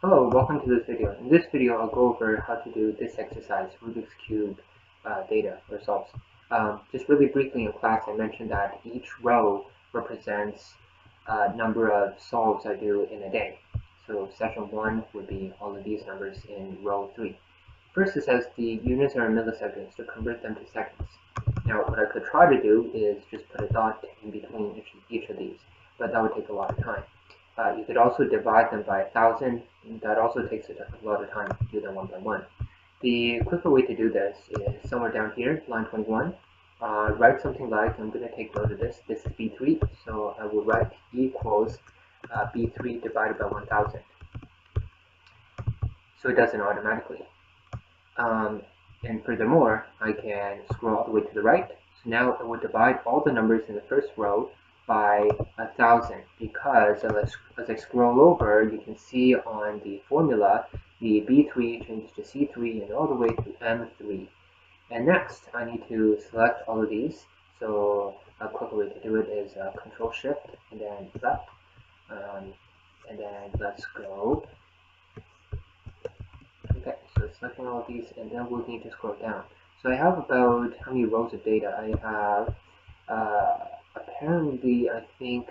Hello, welcome to this video. In this video, I'll go over how to do this exercise, Rubik's Cube data or solves. Just really briefly in class, I mentioned that each row represents a number of solves I do in a day. So session 1 would be all of these numbers in row 3. First, it says the units are in milliseconds to convert them to seconds. Now, what I could try to do is just put a dot in between each of these, but that would take a lot of time. You could also divide them by 1,000. That also takes a lot of time to do them one by one. The quicker way to do this is somewhere down here, line 21. Write something like, I'm going to take note of this. This is B3, so I will write equals B3 divided by 1,000. So it does it automatically. And furthermore, I can scroll all the way to the right. So now it will divide all the numbers in the first row by 1,000, because as I scroll over, you can see on the formula the B3 changes to C3 and all the way to M3. And next, I need to select all of these. So a quicker way to do it is Control Shift and then left. And then let's go. Okay, so selecting all of these, and then we'll need to scroll down. So I have about, how many rows of data? I have apparently, I think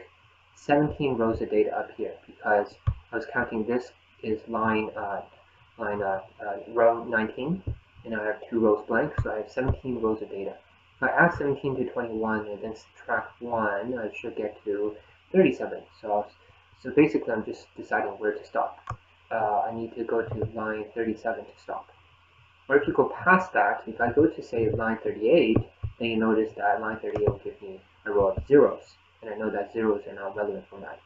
17 rows of data up here, because I was counting this is row 19, and I have 2 rows blank, so I have 17 rows of data. If I add 17 to 21 and then subtract 1, I should get to 37. So basically, I'm just deciding where to stop. I need to go to line 37 to stop. Or if you go past that, if I go to say line 38, then you notice that line 38 will give me a row of zeros, and I know that zeros are not relevant for that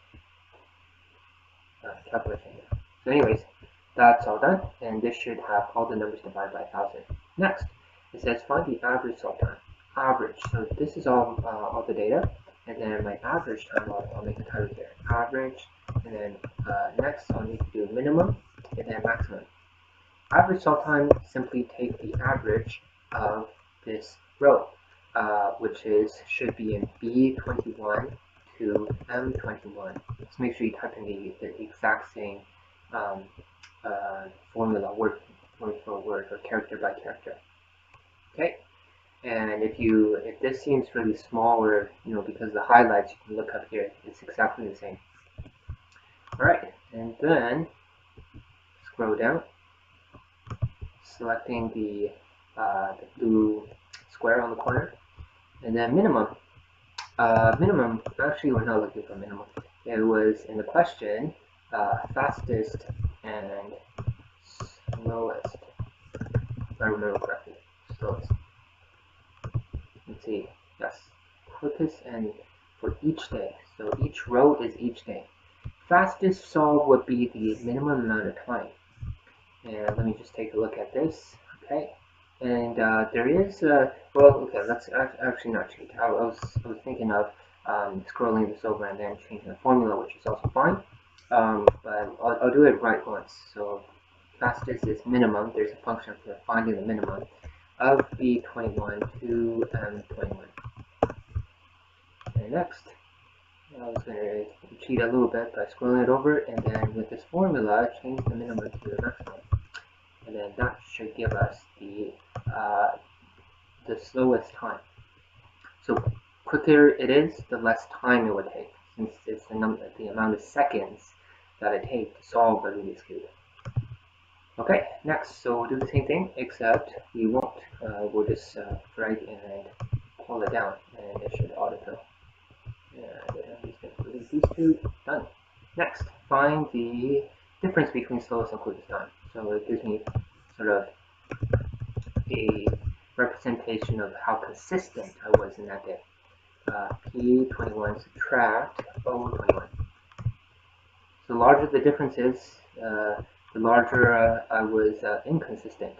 calculation here. So anyways, that's all done, and this should have all the numbers divided by 1,000. Next, it says find the average solve time. Average, so this is all the data, and then my average time, I'll make a title here. Average, and then next I'll need to do minimum, and then maximum. Average solve time, simply take the average of this row, which should be in B21 to M21. Just make sure you type in the exact same formula, word for word or character by character. Okay, and if this seems really small, or because of the highlights, you can look up here. It's exactly the same. All right, and then scroll down, selecting the blue square on the corner, and then minimum. Minimum, actually we're not looking for minimum. It was in the question, fastest and slowest, if I remember correctly. Slowest. Let's see, yes, quickest and for each day. So each row is each day. Fastest solve would be the minimum amount of time. And let me just take a look at this. Okay, and there is well, okay, let's actually not change. I was thinking of scrolling this over and then changing the formula, which is also fine. But I'll do it right once. So fastest is minimum. There's a function for finding the minimum of B21 to M21. And next, I was going to cheat a little bit by scrolling it over, and then with this formula, change the minimum to the maximum. And then that should give us the slowest time. So quicker it is, the less time it would take, since it's the amount of seconds that it takes to solve a Rubik's Cube. Okay, next, so we'll do the same thing, except we won't. We'll just drag and pull it down, and it should autofill. And I'm just going to delete these two. Done. Next, find the difference between slowest and quickest time. So it gives me sort of a representation of how consistent I was in that day. P21 subtract O21. So the larger the difference is, the larger I was inconsistent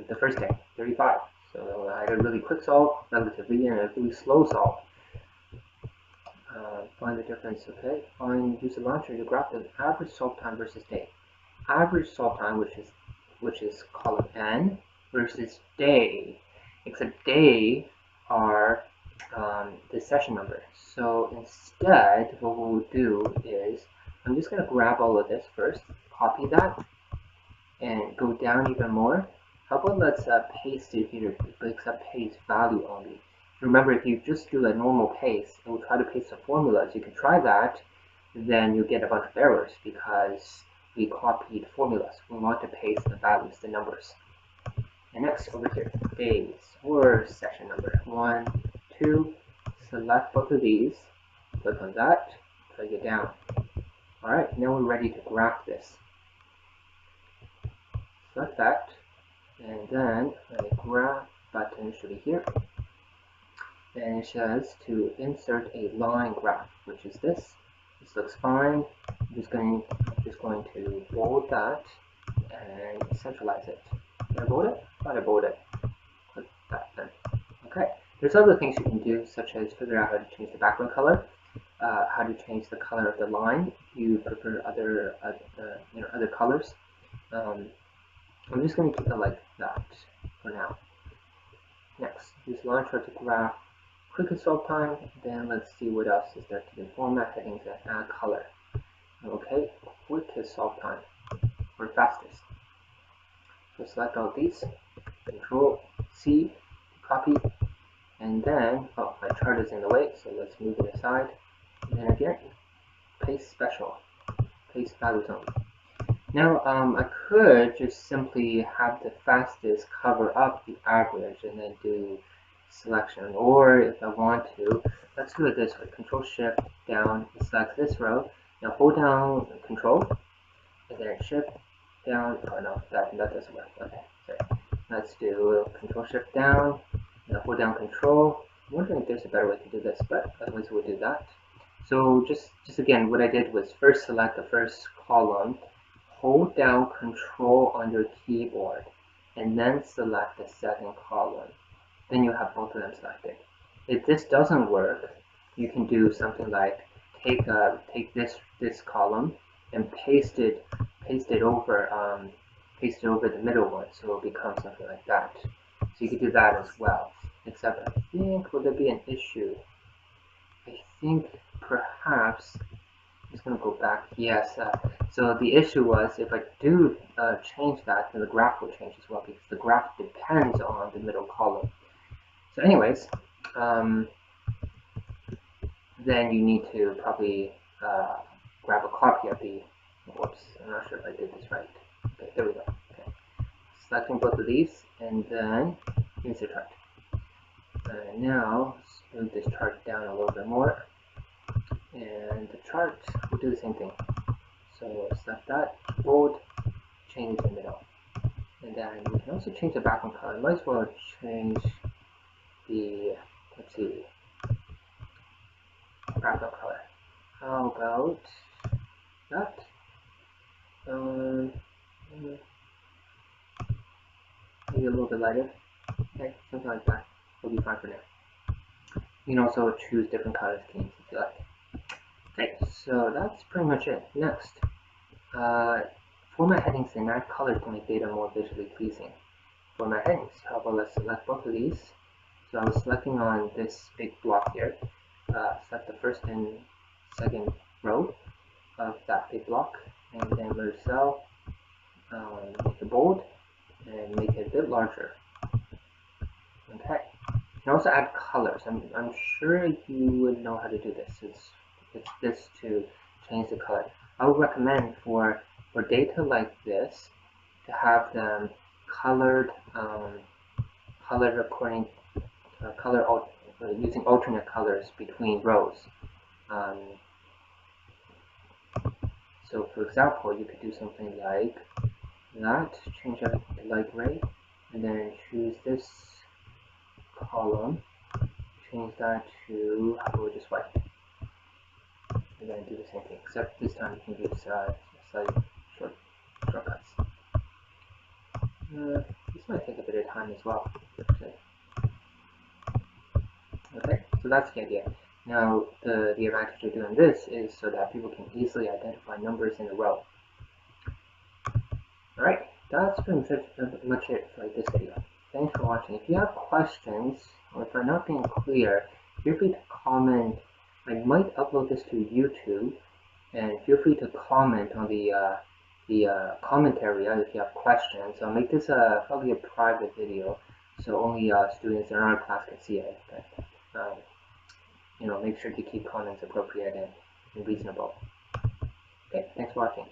the first day, 35. So I had a really quick solve, relatively, and a really slow solve. Find the difference, okay? Use the launcher to graph the average solve time versus day. Average solve time, which is column N, versus day, except day are the session number. So instead, what we'll do is I'm just going to grab all of this first, copy that, and go down even more. How about let's paste it here, except paste value only. Remember, if you just do a normal paste, it will try to paste the formulas. You can try that, then you get a bunch of errors because we copied formulas. We want to paste the values, the numbers. And next, over here, days or session number 1, 2. Select both of these, click on that, drag it down. Alright, now we're ready to graph this. Select that, and then a graph button should be here. And it says to insert a line graph, which is this. This looks fine. I'm just going to bold that and centralize it. Did I bold it? Thought I bolded it. Click that then. Okay. There's other things you can do, such as figure out how to change the background color, how to change the color of the line if you prefer other colors. I'm just going to keep it like that for now. Next, use launcher to graph quickest solve time. Then let's see what else is there to do. Format headings and add color. Okay, quickest solve time or fastest. So select all these, Control C, copy, and then my chart is in the way, so let's move it aside. And then again, paste special, paste value zone. Now I could just simply have the fastest cover up the average and then do selection, or if I want to, let's do it this way. Control Shift down, select this row. Now hold down Control and then Shift down. Oh no, that doesn't work. Okay, sorry. Let's do Control Shift down, and hold down Control. I'm wondering if there's a better way to do this, but otherwise we'll do that. So just again, what I did was first select the first column, hold down Control on your keyboard, and then select the second column. Then you have both of them selected. If this doesn't work, you can do something like take this column and paste it over the middle one, so it'll become something like that. So you could do that as well. Except I think, will there be an issue? I think perhaps I'm just going to go back. Yes. So the issue was if I do change that, then the graph will change as well, because the graph depends on the middle column. So anyways, then you need to probably grab a copy of the, whoops, I'm not sure if I did this right. Okay, there we go. Okay. Selecting both of these, and then insert chart. And now, let's move this chart down a little bit more. And the chart will do the same thing. So select that, bold, change the middle. And then we can also change the background color. Might as well change the, let's see, background color. How about that? Maybe a little bit lighter. Okay, something like that will be fine for now. You can also choose different color schemes if you like. Okay, so that's pretty much it. Next, format headings and add colors to make data more visually pleasing. Format headings. How about let's select both of these. So I was selecting on this big block here. Select the first and second row of that big block, and then merge cell, make it bold, and make it a bit larger. Okay. You can also add colors. I'm sure you would know how to do this. It's this to change the color. I would recommend for data like this to have them colored according using alternate colors between rows. So for example, you could do something like that, change it to light gray, and then choose this column, change that to, how about just white, and then do the same thing, except this time you can use slightly shortcuts. This might take a bit of time as well. Okay, so that's the idea. Now, the advantage of doing this is so that people can easily identify numbers in a row. Alright, that's pretty much it for this video. Thanks for watching. If you have questions, or if I'm not being clear, feel free to comment. I might upload this to YouTube, and feel free to comment on the comment area if you have questions. I'll make this probably a private video, so only students in our class can see it. But make sure to keep comments appropriate and reasonable. Okay, thanks for watching.